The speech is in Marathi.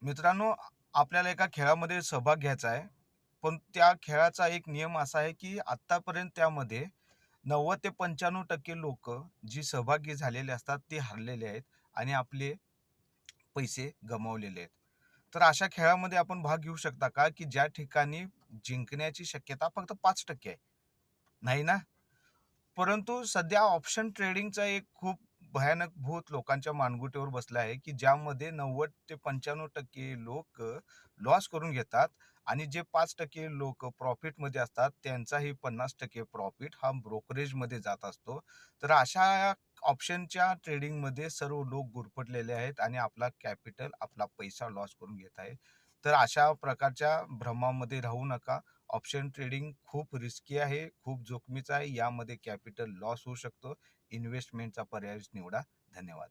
मित्रांनो, आपल्याला एका खेळामध्ये सहभाग घ्यायचा आहे. पण त्या खेळाचा एक नियम असा आहे, की आत्तापर्यंत त्यामध्ये 90 ते 95% लोकं जी सहभागी झालेले असतात, ते हरलेले आहेत आणि आपले पैसे गमावलेले आहेत. तर अशा खेळामध्ये आपण भाग घेऊ शकता का, की ज्या ठिकाणी जिंकण्याची शक्यता फक्त 5% आहे? नाही ना? परंतु सध्या ऑप्शन ट्रेडिंगचा एक खूप भयानक भूत लोकांच्या मानगुटीवर बसला आहे, की ज्यामध्ये 90 ते 95% लोकं लॉस करून घेतात आणि जे 5% लोकं प्रॉफिटमध्ये असतात, त्यांचाही 50% प्रॉफिट हा ब्रोकरेजमध्ये जात असतो. तर अशा ऑप्शनच्या ट्रेडिंगमध्ये सर्व लोक गुरफटलेले आहेत आणि आपला कॅपिटल, आपला पैसा लॉस करून घेत आहेत. तर अशा प्रकारच्या भ्रमामध्ये राहू नका. ऑप्शन ट्रेडिंग खूप रिस्की आहे, खूप जोखमीचं आहे. यामध्ये कॅपिटल लॉस होऊ शकतो. इन्व्हेस्टमेंटचा पर्यायच निवडा. धन्यवाद.